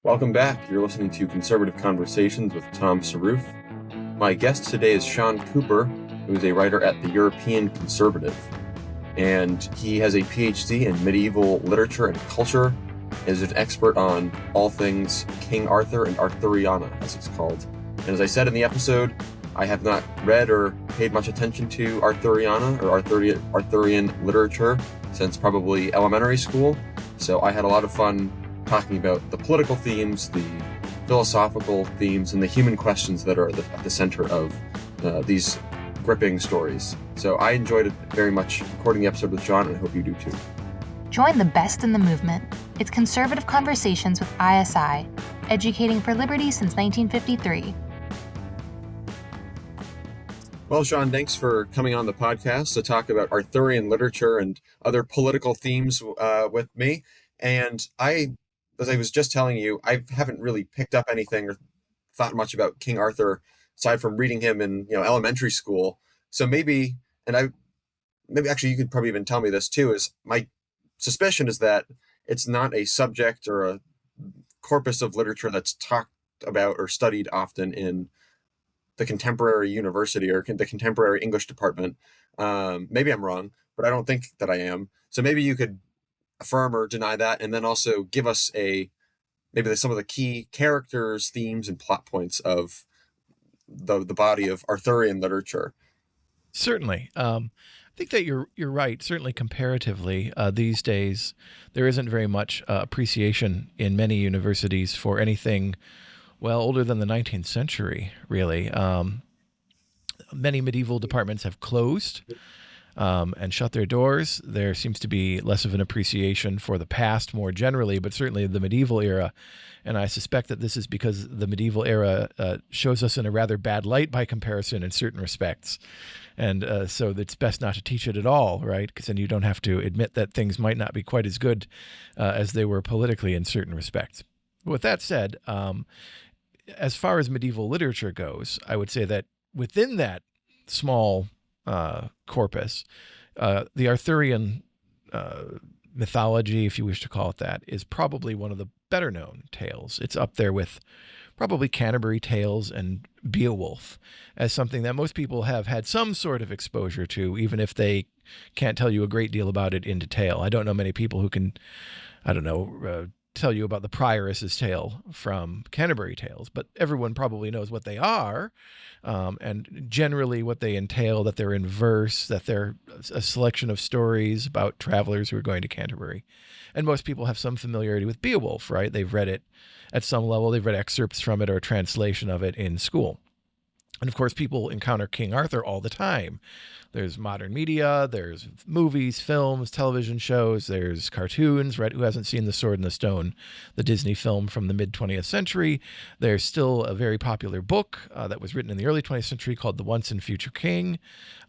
Welcome back. You're listening to Conservative Conversations with Tom Saruf. My guest today is Shawn Cooper, who is a writer at the European Conservative. And he has a PhD in medieval literature and culture, is an expert on all things King Arthur and Arthuriana, as it's called. And as I said in the episode, I have not read or paid much attention to Arthuriana or Arthurian literature since probably elementary school. So I had a lot of fun talking about the political themes, the philosophical themes, and the human questions that are at the center of these gripping stories. So I enjoyed it very much recording the episode with Shawn, and I hope you do too. Join the best in the movement. It's Conservative Conversations with ISI, educating for liberty since 1953. Well, Shawn, thanks for coming on the podcast to talk about Arthurian literature and other political themes with me. And as I was just telling you, I haven't really picked up anything or thought much about King Arthur aside from reading him in elementary school. So maybe actually you could probably even tell me this too, is my suspicion is that it's not a subject or a corpus of literature that's talked about or studied often in the contemporary university or the contemporary English department. Maybe I'm wrong, but I don't think that I am. So maybe you could affirm or deny that, and then also give us maybe some of the key characters, themes, and plot points of the body of Arthurian literature. Certainly. I think that you're right. Certainly comparatively, these days, there isn't very much appreciation in many universities for anything older than the 19th century, really. Many medieval departments have closed and shut their doors. There seems to be less of an appreciation for the past more generally, but certainly the medieval era. And I suspect that this is because the medieval era shows us in a rather bad light by comparison in certain respects. And so it's best not to teach it at all, right? Because then you don't have to admit that things might not be quite as good as they were politically in certain respects. With that said, as far as medieval literature goes, I would say that within that small corpus, the Arthurian mythology, if you wish to call it that, is probably one of the better known tales. It's up there with probably Canterbury Tales and Beowulf as something that most people have had some sort of exposure to, even if they can't tell you a great deal about it in detail. I don't know many people who can, tell you about the Prioress's tale from Canterbury Tales, but everyone probably knows what they are, and generally what they entail, that they're in verse, that they're a selection of stories about travelers who are going to Canterbury. And most people have some familiarity with Beowulf, right? They've read it at some level. They've read excerpts from it or a translation of it in school. And of course, people encounter King Arthur all the time. There's modern media, there's movies, films, television shows, there's cartoons, right? Who hasn't seen The Sword and the Stone, the Disney film from the mid-20th century? There's still a very popular book that was written in the early 20th century called The Once and Future King,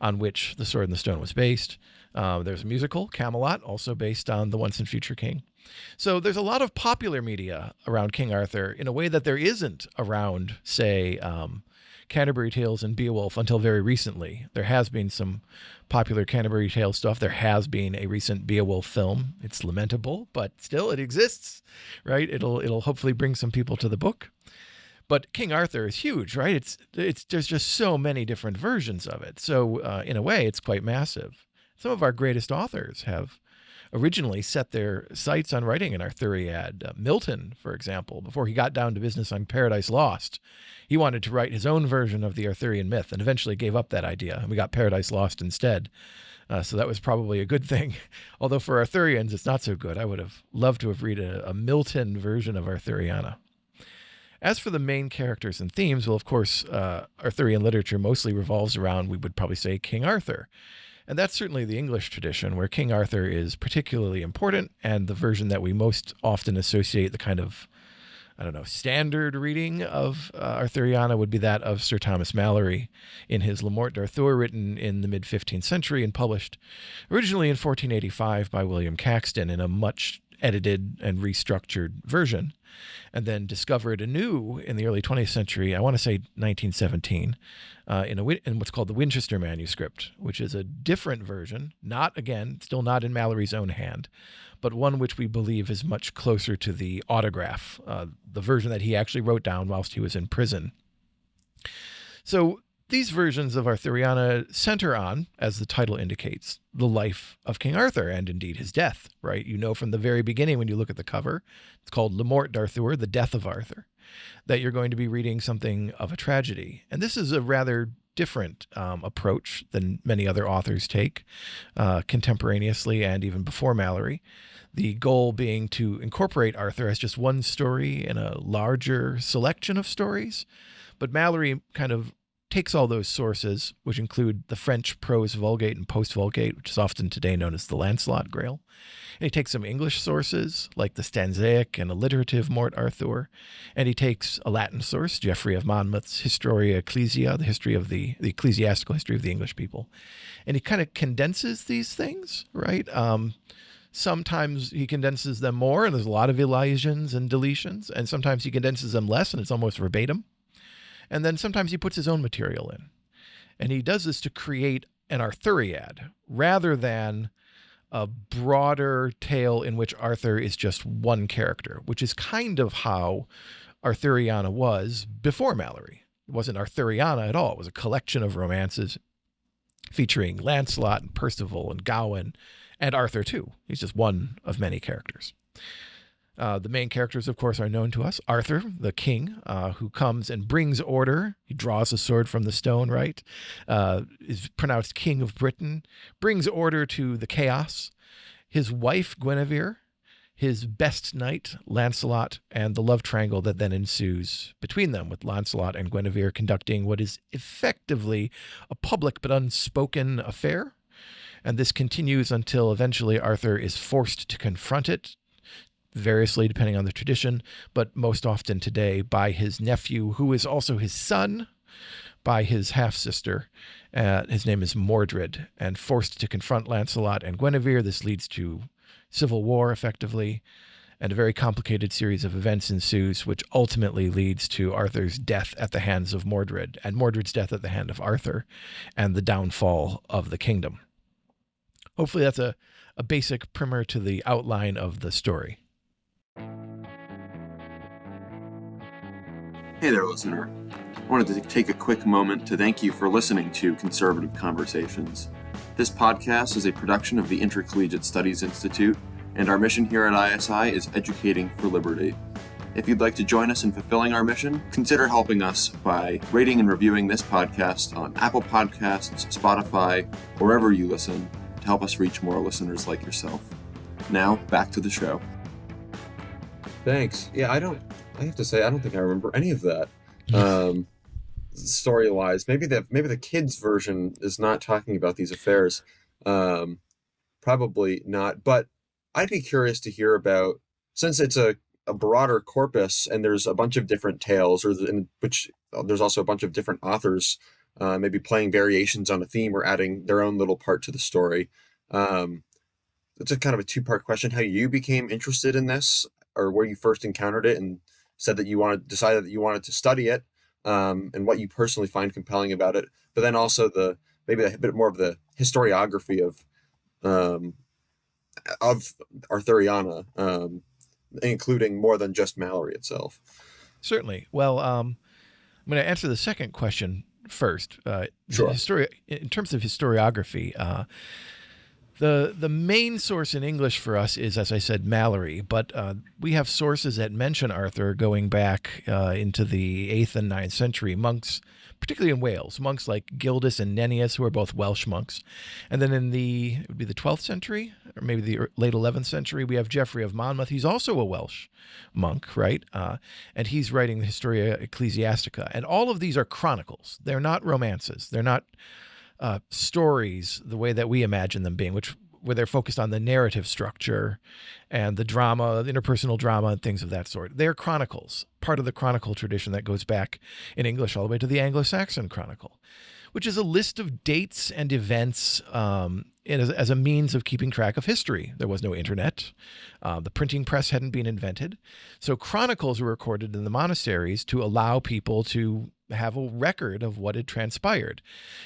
on which The Sword and the Stone was based. There's a musical, Camelot, also based on The Once and Future King. So there's a lot of popular media around King Arthur in a way that there isn't around, say, Canterbury Tales and Beowulf until very recently. There has been some popular Canterbury Tales stuff. There has been a recent Beowulf film. It's lamentable, but still it exists, right? It'll hopefully bring some people to the book. But King Arthur is huge, right? There's just so many different versions of it. So in a way, it's quite massive. Some of our greatest authors have originally set their sights on writing an Arthuriad. Milton, for example, before he got down to business on Paradise Lost, he wanted to write his own version of the Arthurian myth and eventually gave up that idea. And we got Paradise Lost instead. So that was probably a good thing. Although for Arthurians, it's not so good. I would have loved to have read a Milton version of Arthuriana. As for the main characters and themes, well, of course, Arthurian literature mostly revolves around, we would probably say, King Arthur. And that's certainly the English tradition, where King Arthur is particularly important, and the version that we most often associate the kind of, standard reading of Arthuriana would be that of Sir Thomas Malory in his Le Morte d'Arthur, written in the mid-15th century and published originally in 1485 by William Caxton in a much edited and restructured version, and then discovered anew in the early 20th century, I want to say 1917, in what's called the Winchester manuscript, which is a different version, still not in Mallory's own hand, but one which we believe is much closer to the autograph, the version that he actually wrote down whilst he was in prison. So these versions of Arthuriana center on, as the title indicates, the life of King Arthur and indeed his death, right? You know from the very beginning when you look at the cover, it's called Le Mort d'Arthur, the death of Arthur, that you're going to be reading something of a tragedy. And this is a rather different approach than many other authors take contemporaneously and even before Mallory. The goal being to incorporate Arthur as just one story in a larger selection of stories. But Mallory kind of takes all those sources, which include the French prose Vulgate and post-Vulgate, which is often today known as the Lancelot Grail. And he takes some English sources, like the stanzaic and alliterative Mort Arthur. And he takes a Latin source, Geoffrey of Monmouth's Historia Ecclesia, the history of the ecclesiastical history of the English people. And he kind of condenses these things, right? Sometimes he condenses them more, and there's a lot of elisions and deletions. And sometimes he condenses them less, and it's almost verbatim. And then sometimes he puts his own material in. And he does this to create an Arthuriad rather than a broader tale in which Arthur is just one character, which is kind of how Arthuriana was before Mallory. It wasn't Arthuriana at all. It was a collection of romances featuring Lancelot and Percival and Gawain and Arthur too. He's just one of many characters. The main characters, of course, are known to us. Arthur, the king, who comes and brings order. He draws a sword from the stone, right? Is pronounced King of Britain, brings order to the chaos. His wife, Guinevere, his best knight, Lancelot, and the love triangle that then ensues between them, with Lancelot and Guinevere conducting what is effectively a public but unspoken affair. And this continues until eventually Arthur is forced to confront it, variously depending on the tradition, but most often today by his nephew, who is also his son, by his half-sister. His name is Mordred, and forced to confront Lancelot and Guinevere. This leads to civil war, effectively, and a very complicated series of events ensues, which ultimately leads to Arthur's death at the hands of Mordred, and Mordred's death at the hand of Arthur, and the downfall of the kingdom. Hopefully that's a basic primer to the outline of the story. Hey there, listener. I wanted to take a quick moment to thank you for listening to Conservative Conversations. This podcast is a production of the Intercollegiate Studies Institute, and our mission here at ISI is educating for liberty. If you'd like to join us in fulfilling our mission, consider helping us by rating and reviewing this podcast on Apple Podcasts, Spotify, or wherever you listen, to help us reach more listeners like yourself. Now, back to the show. Thanks. Yeah, I have to say, I don't think I remember any of that. Story-wise, maybe the kids' version is not talking about these affairs. Probably not. But I'd be curious to hear about, since it's a broader corpus and there's a bunch of different tales, in which there's also a bunch of different authors, maybe playing variations on a theme or adding their own little part to the story. It's a kind of a two-part question: how you became interested in this, or where you first encountered it and decided that you wanted to study it, and what you personally find compelling about it. But then also maybe a bit more of the historiography of Arthuriana, including more than just Mallory itself. Certainly. Well, I'm going to answer the second question first. Sure. In terms of historiography, the main source in English for us is, as I said, Mallory, but we have sources that mention Arthur going back into the 8th and 9th century. Monks, particularly in Wales, monks like Gildas and Nennius, who are both Welsh monks. And then it would be the 12th century, or maybe the late 11th century, we have Geoffrey of Monmouth. He's also a Welsh monk, right? And he's writing the Historia Ecclesiastica. And all of these are chronicles. They're not romances. They're not stories the way that we imagine them being, where they're focused on the narrative structure and the drama, the interpersonal drama, and things of that sort. They're chronicles, part of the chronicle tradition that goes back in English all the way to the Anglo-Saxon chronicle. which is a list of dates and events as a means of keeping track of history. There was no internet. The printing press hadn't been invented. So chronicles were recorded in the monasteries to allow people to have a record of what had transpired.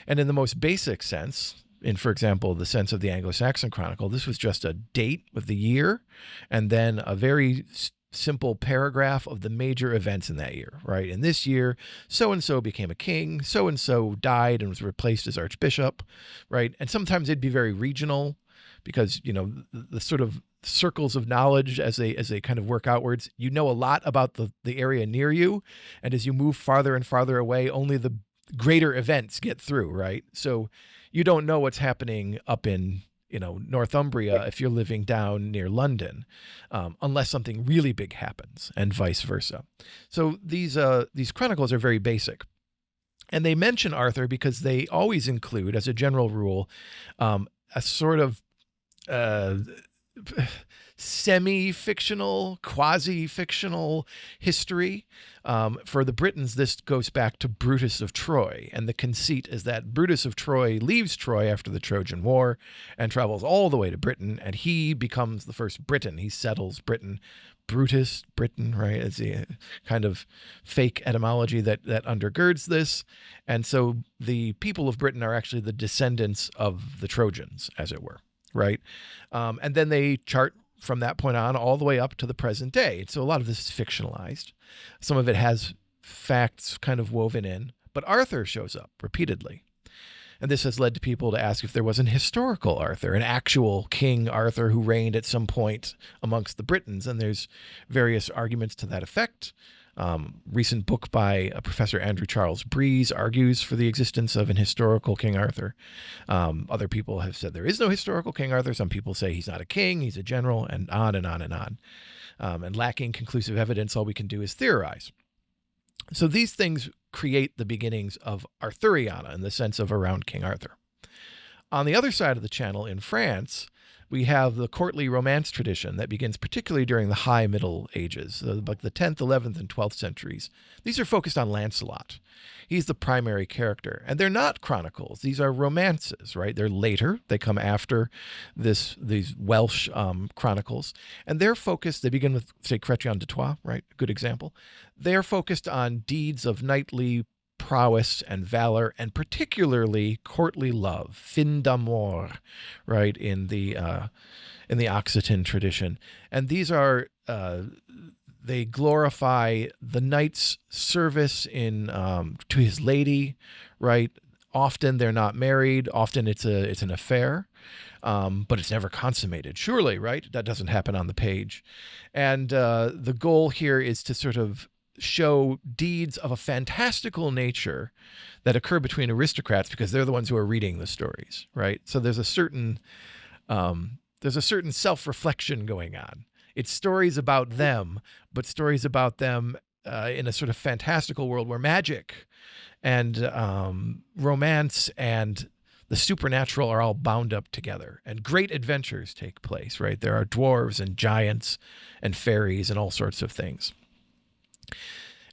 And in the most basic sense, in, for example, the sense of the Anglo-Saxon Chronicle, this was just a date with the year and then a very simple paragraph of the major events in that year, right? In this year, so-and-so became a king, so-and-so died and was replaced as archbishop, right? And sometimes it'd be very regional because, you know, the sort of circles of knowledge as they kind of work outwards, you know a lot about the area near you. And as you move farther and farther away, only the greater events get through, right? So you don't know what's happening up in, you know, Northumbria if you're living down near London, unless something really big happens, and vice versa. So these chronicles are very basic. And they mention Arthur because they always include, as a general rule, a sort of semi-fictional, quasi-fictional history. For the Britons, this goes back to Brutus of Troy. And the conceit is that Brutus of Troy leaves Troy after the Trojan War and travels all the way to Britain, and he becomes the first Briton. He settles Britain. Brutus, Britain, right? It's a kind of fake etymology that undergirds this. And so the people of Britain are actually the descendants of the Trojans, as it were, right? And then they chart from that point on all the way up to the present day. So a lot of this is fictionalized. Some of it has facts kind of woven in, but Arthur shows up repeatedly. And this has led to people to ask if there was an historical Arthur, an actual King Arthur who reigned at some point amongst the Britons. And there's various arguments to that effect. Recent book by Professor Andrew Charles Breeze argues for the existence of an historical King Arthur. Other people have said there is no historical King Arthur. Some people say he's not a king, he's a general, and on and on and on. And lacking conclusive evidence, all we can do is theorize. So these things create the beginnings of Arthuriana in the sense of around King Arthur. On the other side of the channel in France, we have the courtly romance tradition that begins particularly during the High Middle Ages, like the 10th, 11th, and 12th centuries. These are focused on Lancelot. He's the primary character. And they're not chronicles. These are romances, right? They're later. They come after these Welsh chronicles. And they're focused, they begin with, say, Chrétien de Troyes, right? Good example. They're focused on deeds of knightly prowess and valor, and particularly courtly love, fin d'amour, right, in the Occitan tradition. And these are they glorify the knight's service in to his lady, right? Often they're not married. Often it's an affair, but it's never consummated. Surely, right? That doesn't happen on the page. And the goal here is to sort of show deeds of a fantastical nature that occur between aristocrats because they're the ones who are reading the stories, right? So there's a certain self-reflection going on. It's stories about them, but stories about them in a sort of fantastical world where magic and romance and the supernatural are all bound up together, and great adventures take place, right? There are dwarves and giants and fairies and all sorts of things.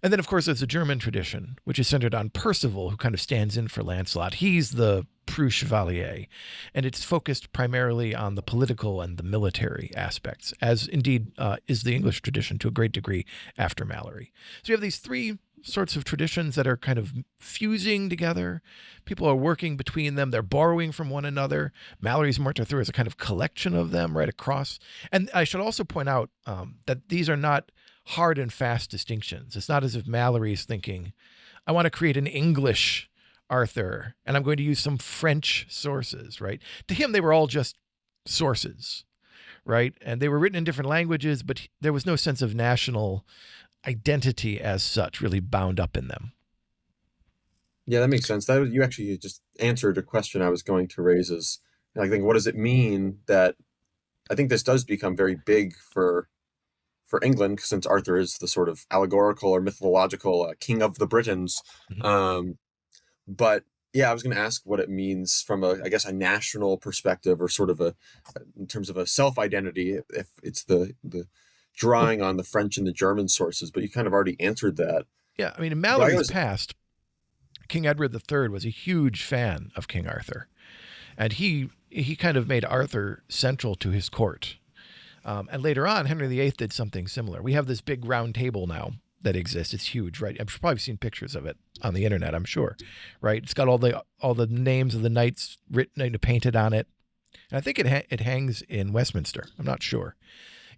And then, of course, there's a German tradition, which is centered on Percival, who kind of stands in for Lancelot. He's the preux chevalier, and it's focused primarily on the political and the military aspects, as indeed is the English tradition to a great degree after Malory. So you have these three sorts of traditions that are kind of fusing together. People are working between them. They're borrowing from one another. Malory's Morte d'Arthur is a kind of collection of them right across. And I should also point out that these are not hard and fast distinctions. It's not as if Malory is thinking, I want to create an English Arthur, and I'm going to use some French sources, right? To him, they were all just sources, right? And they were written in different languages, but there was no sense of national identity as such really bound up in them. Yeah, that makes sense. You actually just answered a question I was going to raise is, I think, what does it mean that I think this does become very big for England, since Arthur is the sort of allegorical or mythological king of the Britons. Mm-hmm. But yeah, I was going to ask what it means from a national perspective, or sort of in terms of a self-identity, if it's the drawing on the French and the German sources, but you kind of already answered that. Yeah, I mean, in Malory's past, King Edward III was a huge fan of King Arthur, and he kind of made Arthur central to his court. And later on, Henry VIII did something similar. We have this big round table now that exists. It's huge, right? I've probably seen pictures of it on the internet, I'm sure, right? It's got all the names of the knights written, painted on it. And I think it hangs in Westminster. I'm not sure.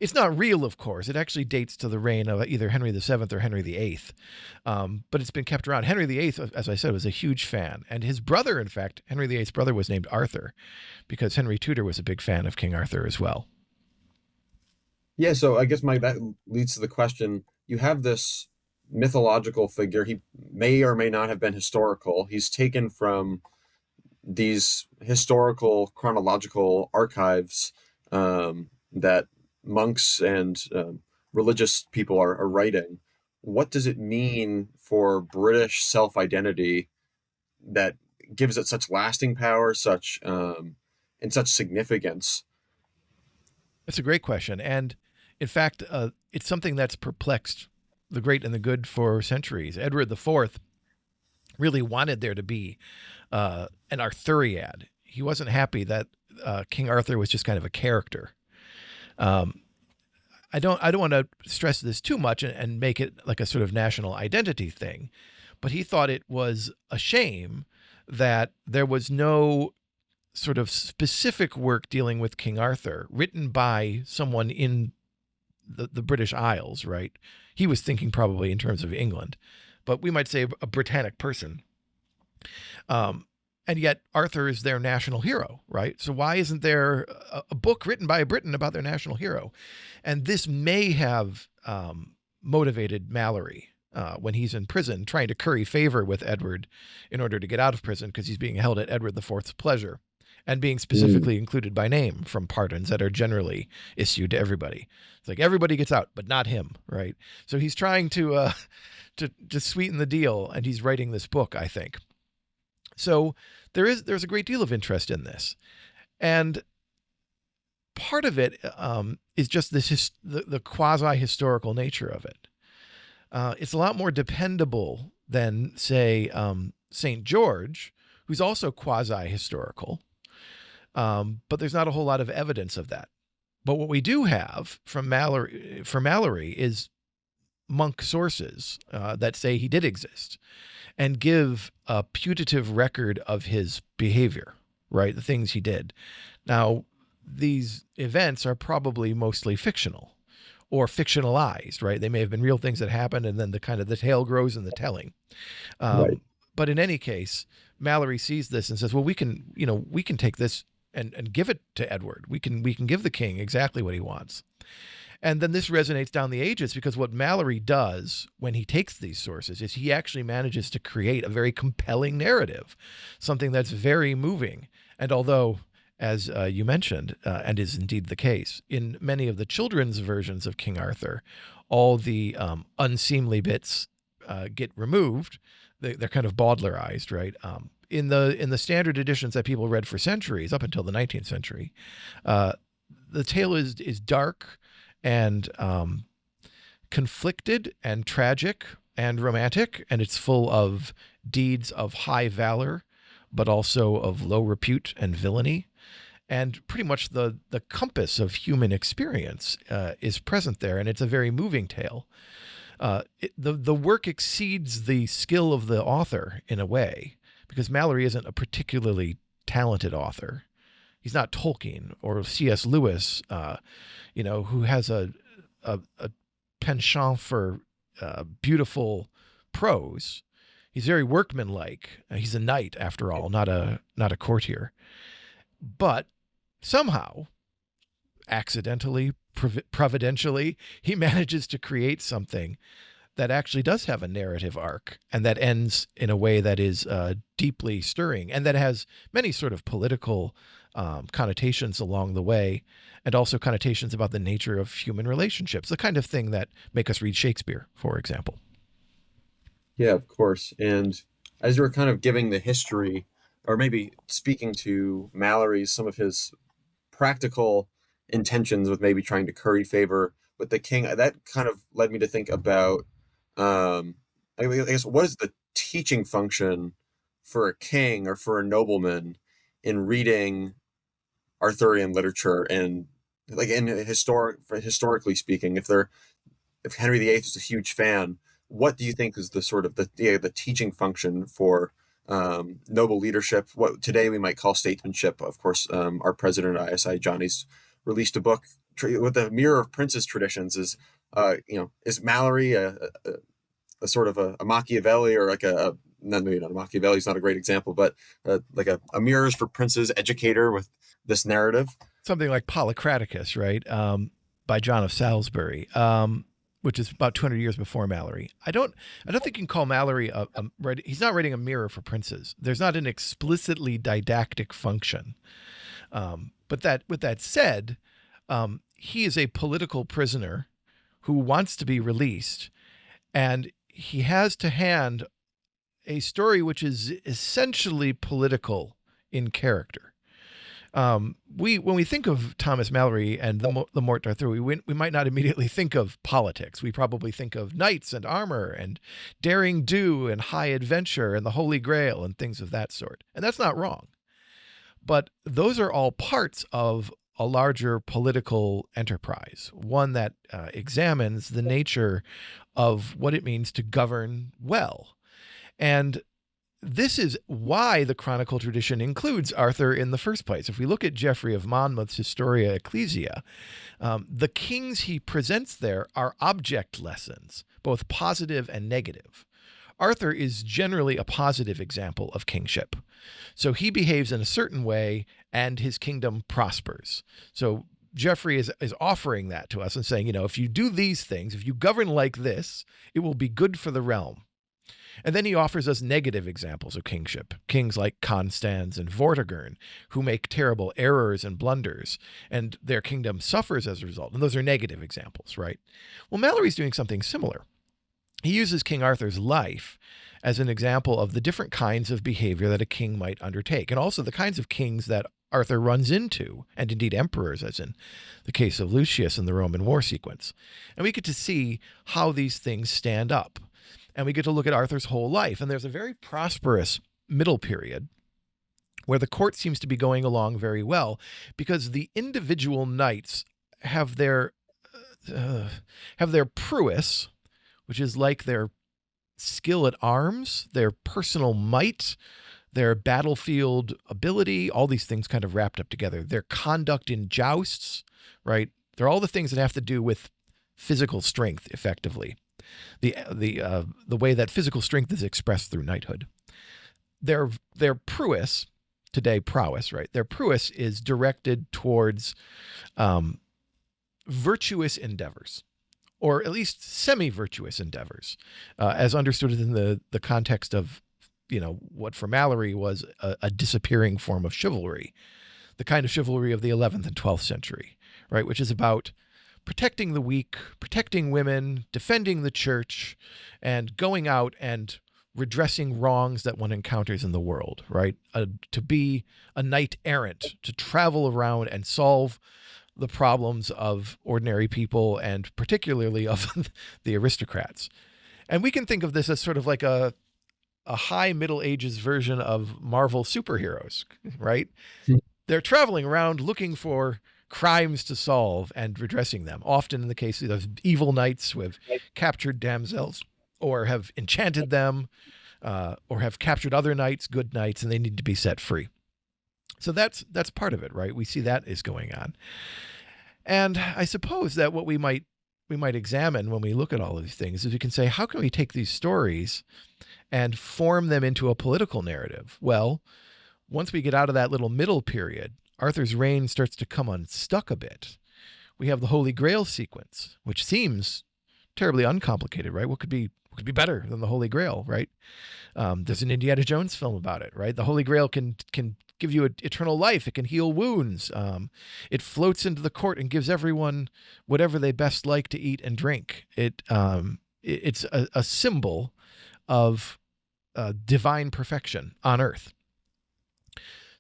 It's not real, of course. It actually dates to the reign of either Henry VII or Henry VIII. But it's been kept around. Henry VIII, as I said, was a huge fan. And his brother, in fact, Henry VIII's brother was named Arthur because Henry Tudor was a big fan of King Arthur as well. Yeah, so I guess that leads to the question. You have this mythological figure. He may or may not have been historical. He's taken from these historical chronological archives that monks and religious people are writing. What does it mean for British self-identity that gives it such lasting power, such and such significance? That's a great question. And in fact, it's something that's perplexed the great and the good for centuries. Edward IV really wanted there to be an Arthuriad. He wasn't happy that King Arthur was just kind of a character. I don't want to stress this too much and make it like a sort of national identity thing, but he thought it was a shame that there was no sort of specific work dealing with King Arthur written by someone in the British Isles, right? He was thinking probably in terms of England, but we might say a Britannic person. And yet Arthur is their national hero, right? So why isn't there a book written by a Briton about their national hero? And this may have motivated Malory when he's in prison, trying to curry favor with Edward in order to get out of prison because he's being held at Edward IV's pleasure and being specifically included by name from pardons that are generally issued to everybody. It's like everybody gets out, but not him, right? So he's trying to sweeten the deal, and he's writing this book, I think. So there's a great deal of interest in this, and part of it is just the quasi-historical nature of it. It's a lot more dependable than, say, St. George, who's also quasi-historical, but there's not a whole lot of evidence of that. But what we do have from Malory is monk sources that say he did exist and give a putative record of his behavior, right? The things he did. Now, these events are probably mostly fictional or fictionalized, right? They may have been real things that happened, and then the tale grows in the telling. Right. But in any case, Malory sees this and says, well, we can take this and give it to Edward. We can give the king exactly what he wants. And then this resonates down the ages, because what Malory does when he takes these sources is he actually manages to create a very compelling narrative, something that's very moving. And although, as you mentioned, and is indeed the case, in many of the children's versions of King Arthur, all the unseemly bits get removed. They're kind of Baudelarized, right? In the standard editions that people read for centuries, up until the 19th century, the tale is dark and conflicted and tragic and romantic, and it's full of deeds of high valor, but also of low repute and villainy. And pretty much the compass of human experience is present there, and it's a very moving tale. The work exceeds the skill of the author in a way, because Malory isn't a particularly talented author. He's not Tolkien or C.S. Lewis, who has a penchant for beautiful prose. He's very workmanlike. He's a knight, after all, not a courtier. But somehow, accidentally, providentially, he manages to create something that actually does have a narrative arc, and that ends in a way that is deeply stirring, and that has many sort of political connotations along the way, and also connotations about the nature of human relationships, the kind of thing that make us read Shakespeare, for example. Yeah, of course. And as you were kind of giving the history, or maybe speaking to Mallory's, some of his practical intentions with maybe trying to curry favor with the king, that kind of led me to think about, I guess, what is the teaching function for a king or for a nobleman in reading Arthurian literature, and like historically speaking, if Henry VIII is a huge fan, what do you think is the sort of the teaching function for noble leadership? What today we might call statesmanship. Of course, our president of ISI, Johnny's released a book with the Mirror of Princes traditions. Is Mallory a sort of a Machiavelli, or like maybe not a Machiavelli is not a great example, but like a Mirrors for Princes educator with this narrative? Something like Polycraticus, right? By John of Salisbury, which is about 200 years before Mallory. I don't think you can call Mallory he's not writing a mirror for princes. There's not an explicitly didactic function. But with that said, he is a political prisoner who wants to be released, and he has to hand a story which is essentially political in character. When we think of Thomas Mallory and the Morte d'Arthur, we might not immediately think of politics. We probably think of knights and armor and daring do and high adventure and the Holy Grail and things of that sort. And that's not wrong. But those are all parts of a larger political enterprise, one that examines the nature of what it means to govern well. And this is why the chronicle tradition includes Arthur in the first place. If we look at Geoffrey of Monmouth's Historia Ecclesia, the kings he presents there are object lessons, both positive and negative. Arthur is generally a positive example of kingship. So he behaves in a certain way and his kingdom prospers. So Geoffrey is offering that to us and saying, if you do these things, if you govern like this, it will be good for the realm. And then he offers us negative examples of kingship, kings like Constans and Vortigern, who make terrible errors and blunders, and their kingdom suffers as a result. And those are negative examples, right? Well, Mallory's doing something similar. He uses King Arthur's life as an example of the different kinds of behavior that a king might undertake, and also the kinds of kings that Arthur runs into, and indeed emperors, as in the case of Lucius in the Roman war sequence. And we get to see how these things stand up. And we get to look at Arthur's whole life. And there's a very prosperous middle period where the court seems to be going along very well because the individual knights have their prowess, which is like their skill at arms, their personal might, their battlefield ability, all these things kind of wrapped up together. Their conduct in jousts, right? They're all the things that have to do with physical strength, effectively. The way that physical strength is expressed through knighthood. Their prowess, today prowess, right? Their prowess is directed towards virtuous endeavors, or at least semi-virtuous endeavors, as understood in the context of, what for Mallory was a disappearing form of chivalry, the kind of chivalry of the 11th and 12th century, right? Which is about protecting the weak, protecting women, defending the church, and going out and redressing wrongs that one encounters in the world, right? To be a knight errant, to travel around and solve the problems of ordinary people and particularly of the aristocrats. And we can think of this as sort of like a high Middle Ages version of Marvel superheroes, right? They're traveling around looking for crimes to solve and redressing them, often in the case of evil knights who have captured damsels or have enchanted them or have captured other knights, good knights, and they need to be set free. So that's part of it, right? We see that is going on. And I suppose that what we might examine when we look at all of these things is we can say, how can we take these stories and form them into a political narrative? Well, once we get out of that little middle period, Arthur's reign starts to come unstuck a bit. We have the Holy Grail sequence, which seems terribly uncomplicated, right? What could be better than the Holy Grail, right? There's an Indiana Jones film about it, right? The Holy Grail can give you eternal life. It can heal wounds. It floats into the court and gives everyone whatever they best like to eat and drink. It's a symbol of divine perfection on earth.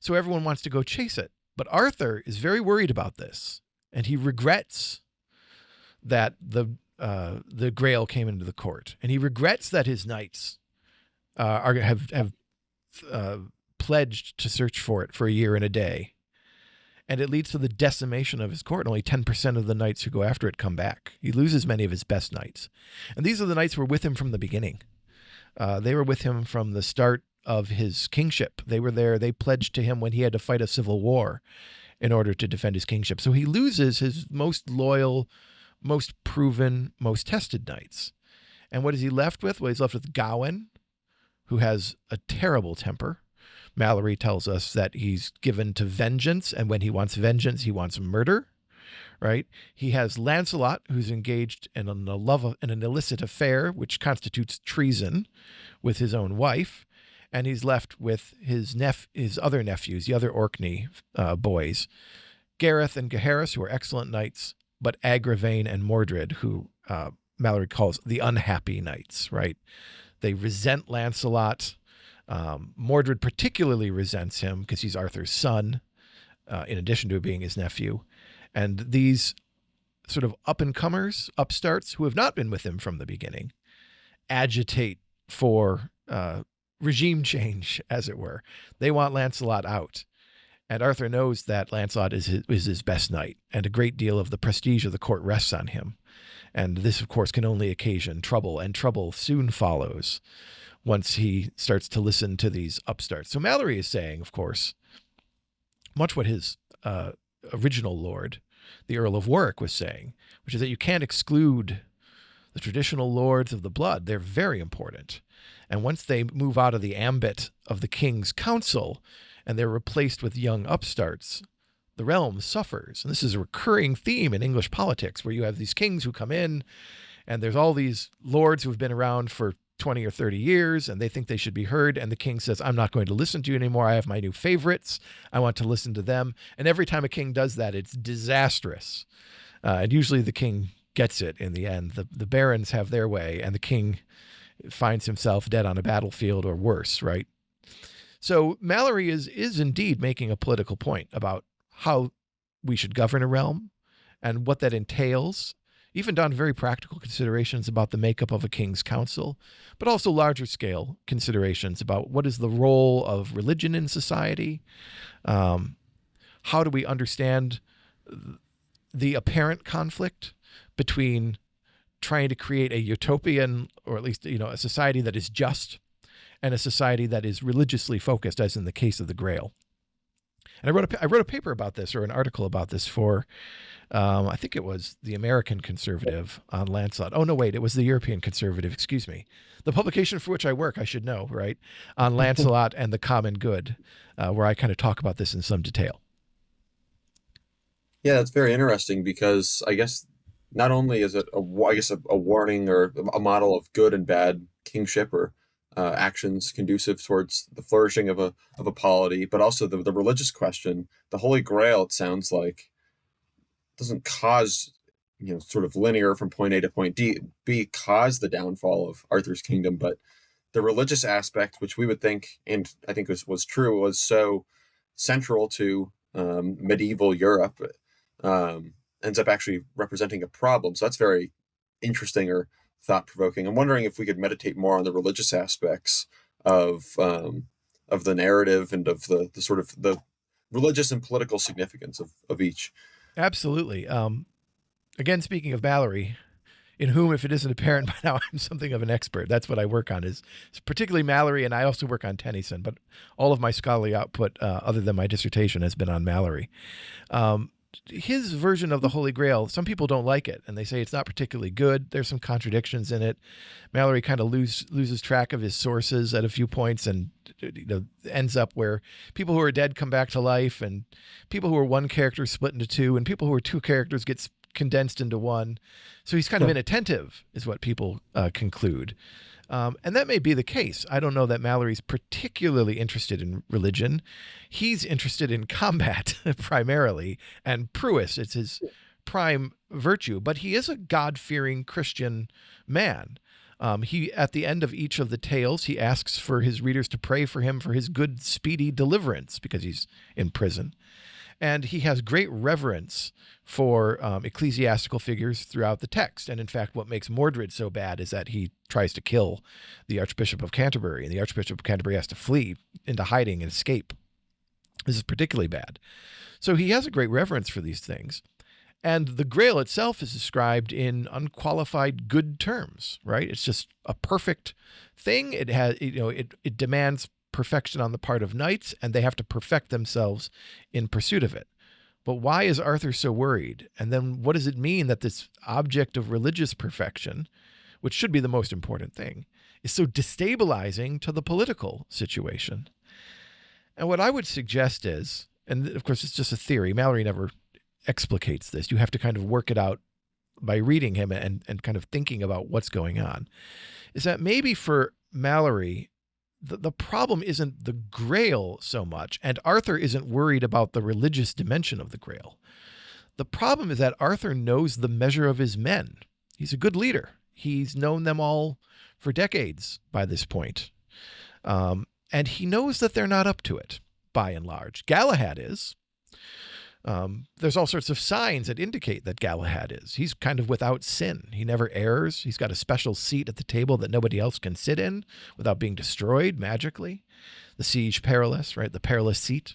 So everyone wants to go chase it. But Arthur is very worried about this, and he regrets that the Grail came into the court, and he regrets that his knights have pledged to search for it for a year and a day. And it leads to the decimation of his court. Only 10% of the knights who go after it come back. He loses many of his best knights. And these are the knights who were with him from the beginning. They were with him from the start of his kingship. They were there. They pledged to him when he had to fight a civil war in order to defend his kingship. So he loses his most loyal, most proven, most tested knights. And what is he left with? Well, he's left with Gawain, who has a terrible temper. Mallory tells us that he's given to vengeance, and when he wants vengeance, he wants murder, right? He has Lancelot, who's engaged in an illicit affair, which constitutes treason with his own wife, and he's left with his other nephews, the other Orkney boys, Gareth and Gaheris, who are excellent knights, but Agravain and Mordred, who Mallory calls the unhappy knights, right? They resent Lancelot. Mordred particularly resents him because he's Arthur's son, in addition to being his nephew. And these sort of up-and-comers, upstarts, who have not been with him from the beginning, agitate for regime change, as it were. They want Lancelot out. And Arthur knows that Lancelot is his best knight, and a great deal of the prestige of the court rests on him. And this, of course, can only occasion trouble, and trouble soon follows once he starts to listen to these upstarts. So Mallory is saying, of course, much what his original lord, the Earl of Warwick, was saying, which is that you can't exclude the traditional lords of the blood. They're very important. And once they move out of the ambit of the king's council and they're replaced with young upstarts, the realm suffers. And this is a recurring theme in English politics, where you have these kings who come in and there's all these lords who have been around for 20 or 30 years, and they think they should be heard. And the king says, I'm not going to listen to you anymore. I have my new favorites. I want to listen to them. And every time a king does that, it's disastrous. And usually the king gets it in the end. The barons have their way, and the king finds himself dead on a battlefield or worse, right? So Mallory is indeed making a political point about how we should govern a realm and what that entails, even down to very practical considerations about the makeup of a king's council, but also larger scale considerations about what is the role of religion in society. How do we understand the apparent conflict between trying to create a utopian, or at least, a society that is just, and a society that is religiously focused, as in the case of the Grail. And I wrote a paper about this, or an article about this, for I think it was the American Conservative on Lancelot. Oh, no, wait, it was the European Conservative, excuse me. The publication for which I work, I should know, right? On Lancelot and the Common Good, where I kind of talk about this in some detail. Yeah, that's very interesting, because I guess not only is it a warning or a model of good and bad kingship, or actions conducive towards the flourishing of a polity, but also the religious question. The Holy Grail, it sounds like, doesn't cause, sort of linear from point A to point B, cause the downfall of Arthur's kingdom, but the religious aspect, which we would think, and I think was true, was so central to medieval Europe, ends up actually representing a problem. So that's very interesting, or thought-provoking. I'm wondering if we could meditate more on the religious aspects of the narrative, and of the sort of the religious and political significance of each. Absolutely. Again, speaking of Mallory, in whom, if it isn't apparent by now, I'm something of an expert. That's what I work on, is particularly Mallory, and I also work on Tennyson, but all of my scholarly output, other than my dissertation, has been on Mallory. His version of the Holy Grail, some people don't like it, and they say it's not particularly good. There's some contradictions in it. Mallory kind of loses track of his sources at a few points, and ends up where people who are dead come back to life, and people who are one character split into two, and people who are two characters get condensed into one. So he's kind of inattentive, is what people conclude. And that may be the case. I don't know that Mallory's particularly interested in religion. He's interested in combat primarily, and prowess. It's his prime virtue. But he is a God-fearing Christian man. He, at the end of each of the tales, he asks for his readers to pray for him for his good, speedy deliverance, because he's in prison. And he has great reverence for ecclesiastical figures throughout the text. And in fact, what makes Mordred so bad is that he tries to kill the Archbishop of Canterbury, and the Archbishop of Canterbury has to flee into hiding and escape. This is particularly bad. So he has a great reverence for these things. And the Grail itself is described in unqualified good terms, right? It's just a perfect thing. It has, it demands perfection on the part of knights, and they have to perfect themselves in pursuit of it. But why is Arthur so worried? And then what does it mean that this object of religious perfection, which should be the most important thing, is so destabilizing to the political situation? And what I would suggest is, and of course it's just a theory, Mallory never explicates this. You have to kind of work it out by reading him and kind of thinking about what's going on, is that maybe for Mallory, the problem isn't the Grail so much, and Arthur isn't worried about the religious dimension of the Grail. The problem is that Arthur knows the measure of his men. He's a good leader. He's known them all for decades by this point. And he knows that they're not up to it, by and large. Galahad is. There's all sorts of signs that indicate that Galahad is. He's kind of without sin. He never errs. He's got a special seat at the table that nobody else can sit in without being destroyed magically. The siege perilous, right? The perilous seat.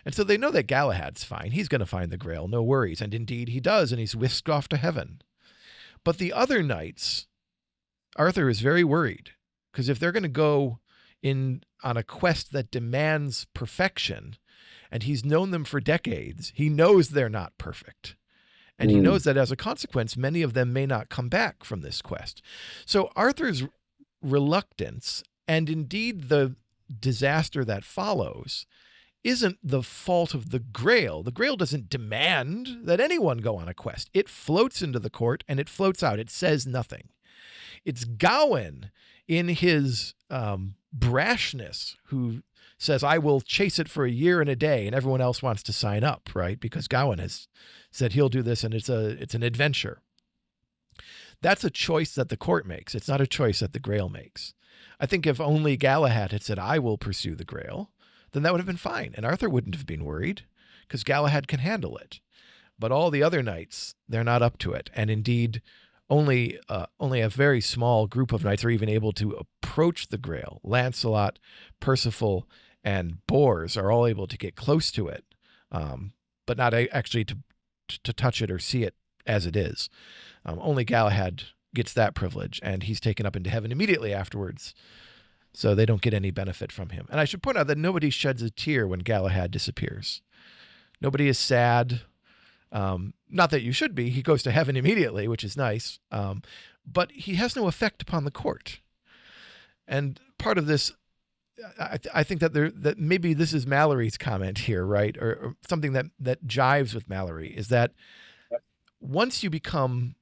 And so they know that Galahad's fine. He's going to find the Grail, no worries. And indeed he does, and he's whisked off to heaven. But the other knights, Arthur is very worried, because if they're going to go in on a quest that demands perfection, and he's known them for decades, he knows they're not perfect. And he knows that as a consequence, many of them may not come back from this quest. So Arthur's reluctance, and indeed the disaster that follows, isn't the fault of the Grail. The Grail doesn't demand that anyone go on a quest. It floats into the court and it floats out. It says nothing. It's Gawain in his brashness who says, I will chase it for a year and a day, and everyone else wants to sign up, right? Because Gawain has said he'll do this, and it's an adventure. That's a choice that the court makes. It's not a choice that the Grail makes. I think if only Galahad had said, I will pursue the Grail, then that would have been fine, and Arthur wouldn't have been worried, because Galahad can handle it. But all the other knights, they're not up to it, and indeed, only a very small group of knights are even able to approach the Grail. Lancelot, Percival, and Bors are all able to get close to it, but not actually to touch it or see it as it is. Only Galahad gets that privilege, and he's taken up into heaven immediately afterwards, so they don't get any benefit from him. And I should point out that nobody sheds a tear when Galahad disappears. Nobody is sad. Not that you should be. He goes to heaven immediately, which is nice, but he has no effect upon the court. And part of this, I think that maybe this is Mallory's comment here, right? Or something that jives with Mallory, is that once you become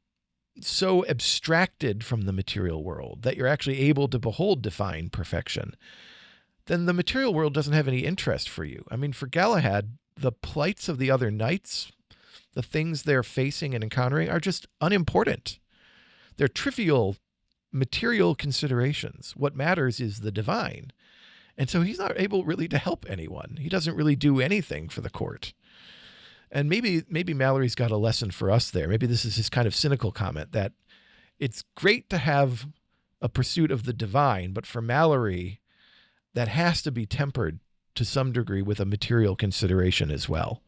so abstracted from the material world that you're actually able to behold divine perfection, then the material world doesn't have any interest for you. I mean, for Galahad, the plights of the other knights, the things they're facing and encountering, are just unimportant. They're trivial material considerations. What matters is the divine. And so he's not able really to help anyone. He doesn't really do anything for the court. And maybe Mallory's got a lesson for us there. Maybe this is his kind of cynical comment, that it's great to have a pursuit of the divine, but for Mallory, that has to be tempered to some degree with a material consideration as well.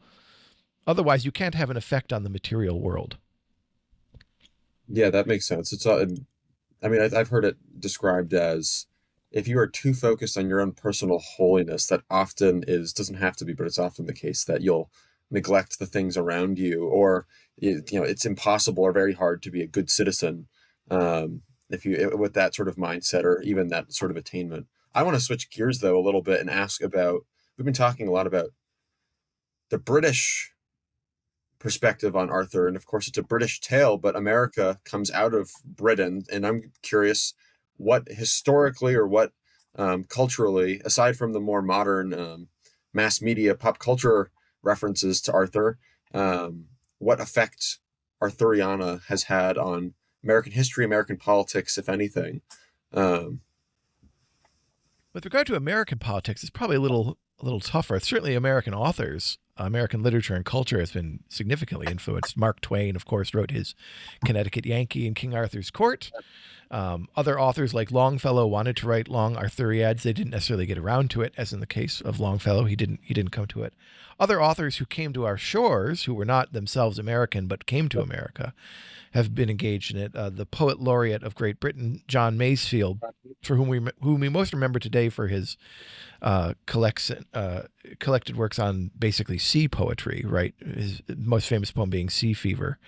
Otherwise, you can't have an effect on the material world. Yeah, that makes sense. I've heard it described as, if you are too focused on your own personal holiness, that often doesn't have to be, but it's often the case that you'll neglect the things around you, or it's impossible or very hard to be a good citizen if you with that sort of mindset or even that sort of attainment. I want to switch gears though a little bit and ask about, we've been talking a lot about the British perspective on Arthur, and of course it's a British tale, but America comes out of Britain, and I'm curious what historically or what culturally, aside from the more modern mass media pop culture references to Arthur, what effect Arthuriana has had on American history, American politics, if anything. With regard to American politics, it's probably a little tougher. Certainly American authors American literature and culture has been significantly influenced. Mark Twain, of course, wrote his Connecticut Yankee in King Arthur's Court. Other authors like Longfellow wanted to write long Arthuriads. They didn't necessarily get around to it, as in the case of Longfellow. He didn't come to it. Other authors who came to our shores, who were not themselves American but came to America, have been engaged in it. The poet laureate of Great Britain, John Masefield, for whom we most remember today for his collected works on basically sea poetry, right? His most famous poem being Sea Fever.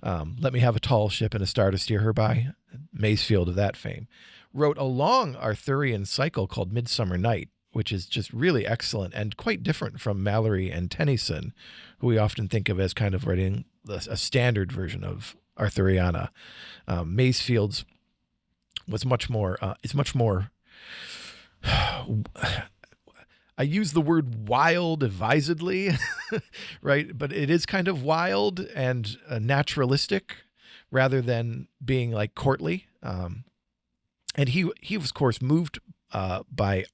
Let me have a tall ship and a star to steer her by. Masefield of that fame wrote a long Arthurian cycle called Midsummer Night, which is just really excellent and quite different from Malory and Tennyson, who we often think of as kind of writing a standard version of Arthuriana. Masefield's was much more, it's much more, I use the word wild advisedly, right? But it is kind of wild and naturalistic rather than being like courtly. And he was, of course, moved by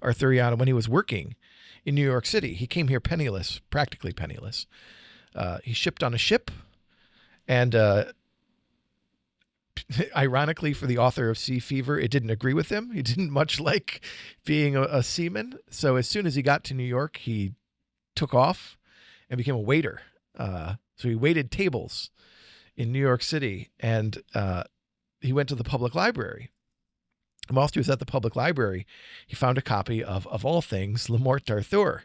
Arthuriana when he was working in New York City. He came here penniless, practically penniless. He shipped on a ship, and ironically, for the author of Sea Fever, it didn't agree with him. He didn't much like being a seaman. So as soon as he got to New York, he took off and became a waiter. So he waited tables in New York City, and he went to the public library. And whilst he was at the public library, he found a copy of all things, Le Morte d'Arthur,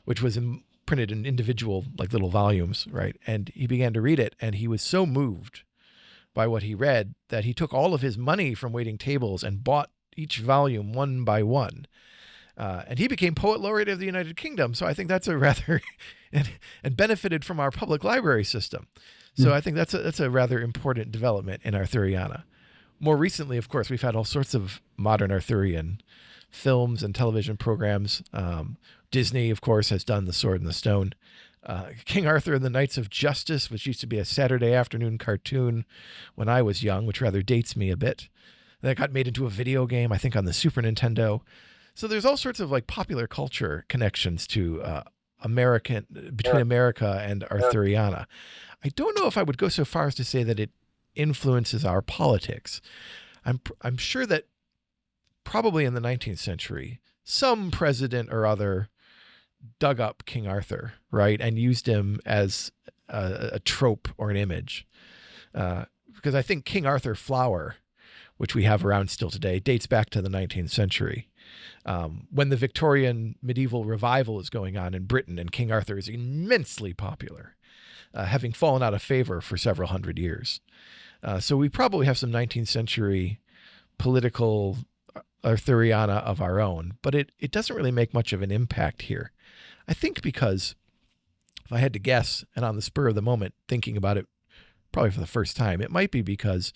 which was printed in individual, like little volumes, right? And he began to read it, and he was so moved by what he read that he took all of his money from waiting tables and bought each volume one by one. And he became Poet Laureate of the United Kingdom. So I think that's a rather, and benefited from our public library system. So I think that's a rather important development in Arthuriana. More recently, of course, we've had all sorts of modern Arthurian films and television programs. Disney, of course, has done The Sword and the Stone. King Arthur and the Knights of Justice, which used to be a Saturday afternoon cartoon when I was young, which rather dates me a bit. That got made into a video game, I think, on the Super Nintendo. So there's all sorts of like popular culture connections to between America and Arthuriana. I don't know if I would go so far as to say that it influences our politics. I'm sure that probably in the 19th century, some president or other dug up King Arthur, right, and used him as a trope or an image. Because I think King Arthur flower, which we have around still today, dates back to the 19th century, when the Victorian medieval revival is going on in Britain, and King Arthur is immensely popular, having fallen out of favor for several hundred years. So we probably have some 19th century political Arthuriana of our own, but it doesn't really make much of an impact here. I think because, if I had to guess, and on the spur of the moment, thinking about it probably for the first time, it might be because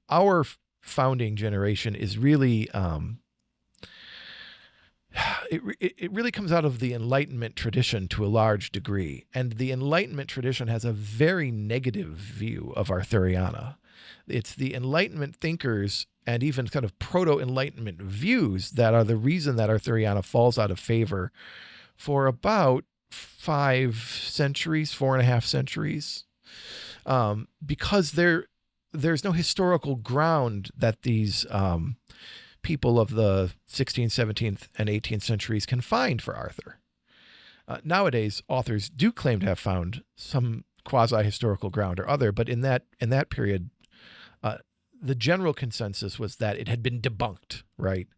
our founding generation is really, it really comes out of the Enlightenment tradition to a large degree. And the Enlightenment tradition has a very negative view of Arthuriana. It's the Enlightenment thinkers and even kind of proto-Enlightenment views that are the reason that Arthuriana falls out of favor for about 5 centuries, 4.5 centuries, because there's no historical ground that these people of the 16th, 17th, and 18th centuries can find for Arthur. Nowadays, authors do claim to have found some quasi-historical ground or other, but in that period, the general consensus was that it had been debunked, right?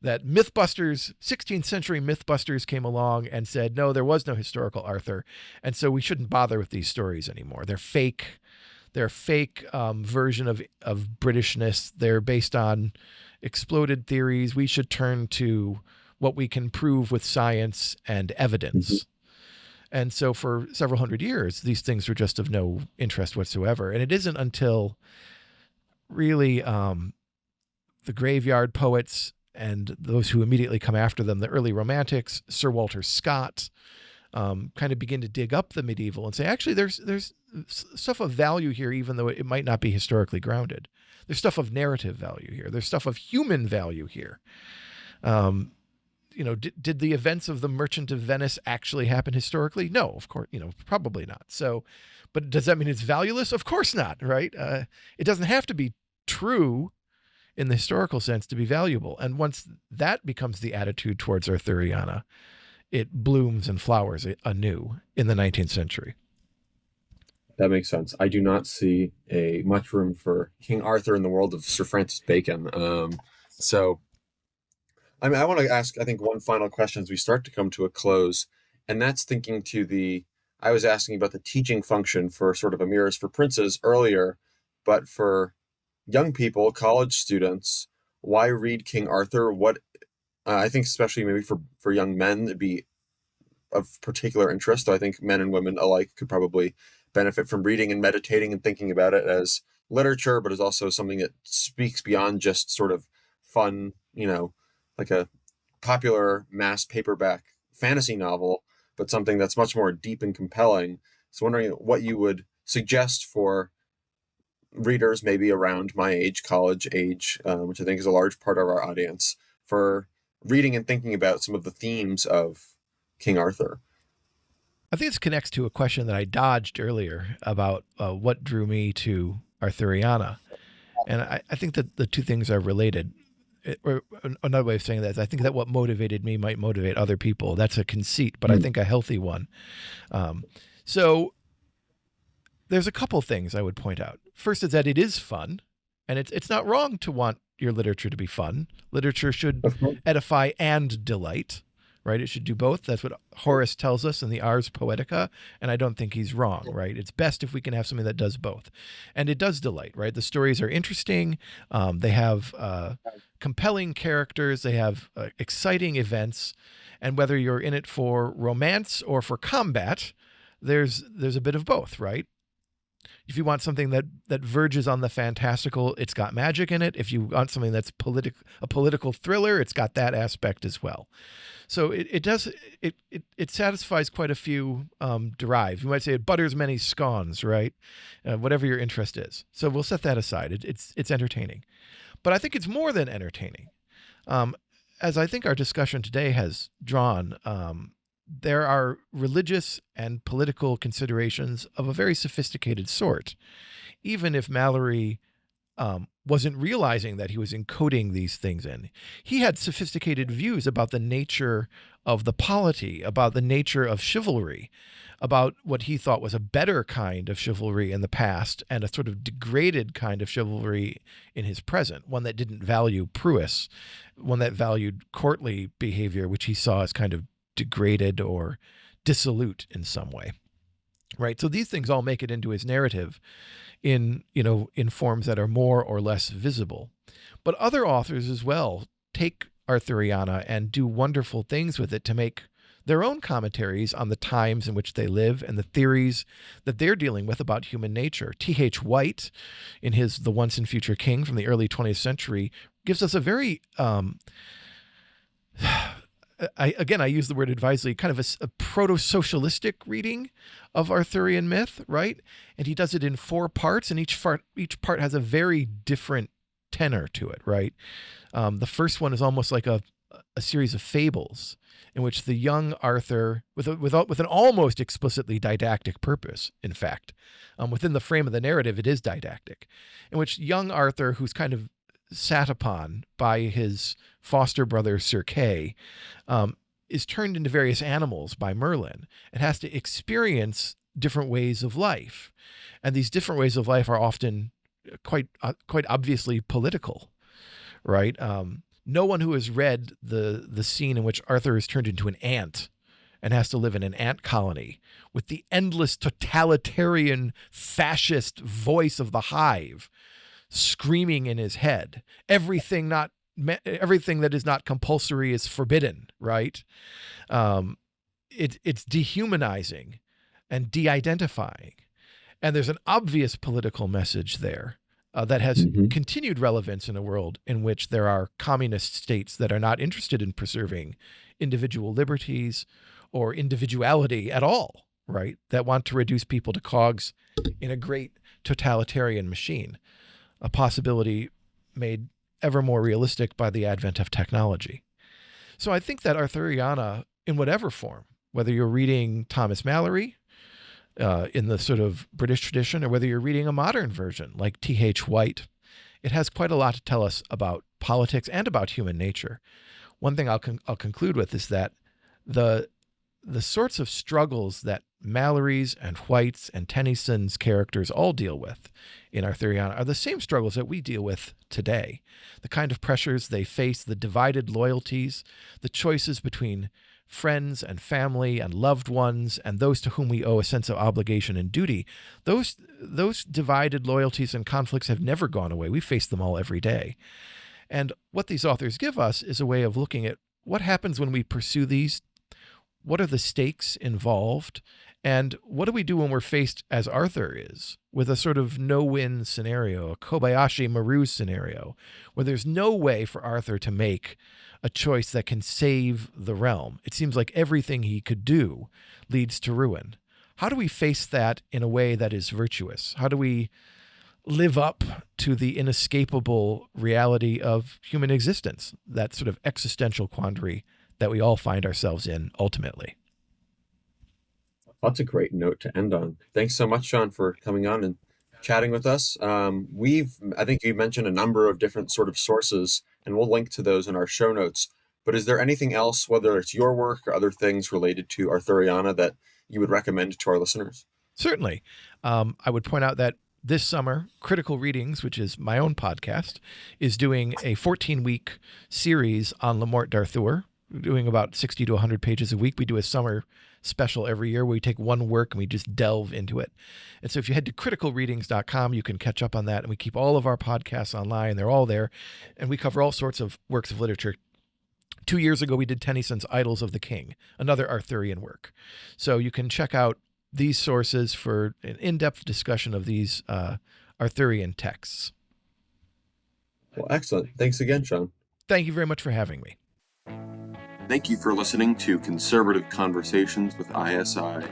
That Mythbusters, 16th century Mythbusters came along and said, no, there was no historical Arthur, and so we shouldn't bother with these stories anymore. They're fake. They're a fake version of Britishness. They're based on exploded theories. We should turn to what we can prove with science and evidence. And so for several hundred years, these things were just of no interest whatsoever. And it isn't until really the graveyard poets and those who immediately come after them, the early romantics, Sir Walter Scott, kind of begin to dig up the medieval and say, actually, there's stuff of value here, even though it might not be historically grounded. There's stuff of narrative value here. There's stuff of human value here. did the events of the Merchant of Venice actually happen historically? No, of course, probably not. So, but does that mean it's valueless? Of course not, right? It doesn't have to be true in the historical sense to be valuable. And once that becomes the attitude towards Arthuriana, it blooms and flowers anew in the 19th century. That makes sense. I do not see much room for King Arthur in the world of Sir Francis Bacon. So, I mean, I want to ask, I think, one final question as we start to come to a close, and that's thinking I was asking about the teaching function for sort of a Mirrors for Princes earlier, but for young people, college students, why read King Arthur? I think especially maybe for young men, it'd be of particular interest. Though I think men and women alike could probably benefit from reading and meditating and thinking about it as literature, but as also something that speaks beyond just sort of fun, like a popular mass paperback fantasy novel, but something that's much more deep and compelling. So wondering what you would suggest for readers maybe around my age, college age, which I think is a large part of our audience, for reading and thinking about some of the themes of King Arthur. I think this connects to a question that I dodged earlier about what drew me to Arthuriana. And I think that the two things are related. Or another way of saying that is I think that what motivated me might motivate other people. That's a conceit, but I think a healthy one. So there's a couple things I would point out. First is that it is fun, and it's not wrong to want your literature to be fun. Literature should edify and delight, right? It should do both. That's what Horace tells us in the Ars Poetica, and I don't think he's wrong, right? It's best if we can have something that does both. And it does delight, right? The stories are interesting. They have compelling characters. They have exciting events. And whether you're in it for romance or for combat, there's a bit of both, right? If you want something that verges on the fantastical, it's got magic in it. If you want something that's a political thriller, it's got that aspect as well. So it satisfies quite a few drives. You might say it butters many scones, right? Whatever your interest is. So we'll set that aside. It's entertaining, but I think it's more than entertaining. As I think our discussion today has drawn, there are religious and political considerations of a very sophisticated sort. Even if Malory wasn't realizing that he was encoding these things in, he had sophisticated views about the nature of the polity, about the nature of chivalry, about what he thought was a better kind of chivalry in the past and a sort of degraded kind of chivalry in his present, one that didn't value prowess, one that valued courtly behavior, which he saw as kind of degraded or dissolute in some way, right? So these things all make it into his narrative in forms that are more or less visible. But other authors as well take Arthuriana and do wonderful things with it to make their own commentaries on the times in which they live and the theories that they're dealing with about human nature. T.H. White, in his The Once and Future King from the early 20th century, gives us a very I use the word advisedly, kind of a proto-socialistic reading of Arthurian myth, right? And he does it in 4 parts, and each part has a very different tenor to it, right? The first one is almost like a series of fables in which the young Arthur, with an almost explicitly didactic purpose, in fact, within the frame of the narrative, it is didactic, in which young Arthur, who's kind of sat upon by his foster brother Sir Kay, is turned into various animals by Merlin and has to experience different ways of life. And these different ways of life are often quite obviously political, right? No one who has read the scene in which Arthur is turned into an ant and has to live in an ant colony with the endless totalitarian fascist voice of the hive screaming in his head, everything that is not compulsory is forbidden, right? It's dehumanizing and de-identifying. And there's an obvious political message there that has continued relevance in a world in which there are communist states that are not interested in preserving individual liberties or individuality at all, right? That want to reduce people to cogs in a great totalitarian machine, a possibility made ever more realistic by the advent of technology. So I think that Arthuriana, in whatever form, whether you're reading Thomas Malory in the sort of British tradition, or whether you're reading a modern version like T.H. White, it has quite a lot to tell us about politics and about human nature. One thing I'll conclude with is that the sorts of struggles that Malory's and White's and Tennyson's characters all deal with in Arthuriana are the same struggles that we deal with today. The kind of pressures they face, the divided loyalties, the choices between friends and family and loved ones and those to whom we owe a sense of obligation and duty, those divided loyalties and conflicts have never gone away. We face them all every day. And what these authors give us is a way of looking at what happens when we pursue these. What are the stakes involved? And what do we do when we're faced, as Arthur is, with a sort of no-win scenario, a Kobayashi Maru scenario, where there's no way for Arthur to make a choice that can save the realm? It seems like everything he could do leads to ruin. How do we face that in a way that is virtuous? How do we live up to the inescapable reality of human existence, that sort of existential quandary that we all find ourselves in ultimately? That's a great note to end on. Thanks so much, Shawn, for coming on and chatting with us. I think you mentioned a number of different sort of sources, and we'll link to those in our show notes. But is there anything else, whether it's your work or other things related to Arthuriana, that you would recommend to our listeners? Certainly. I would point out that this summer, Critical Readings, which is my own podcast, is doing a 14-week series on Le Morte d'Arthur. We're doing about 60 to 100 pages a week. We do a summer special every year where we take one work and we just delve into it. And so if you head to criticalreadings.com, you can catch up on that. And we keep all of our podcasts online. They're all there. And we cover all sorts of works of literature. 2 years ago, we did Tennyson's Idylls of the King, another Arthurian work. So you can check out these sources for an in-depth discussion of these Arthurian texts. Well, excellent. Thanks again, Shawn. Thank you very much for having me. Thank you for listening to Conservative Conversations with ISI.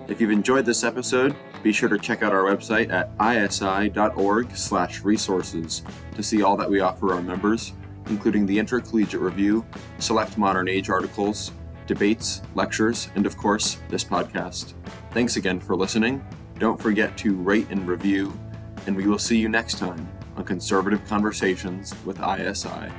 If you've enjoyed this episode, be sure to check out our website at isi.org/resources to see all that we offer our members, including the Intercollegiate Review, select modern age articles, debates, lectures, and of course, this podcast. Thanks again for listening. Don't forget to rate and review, and we will see you next time on Conservative Conversations with ISI.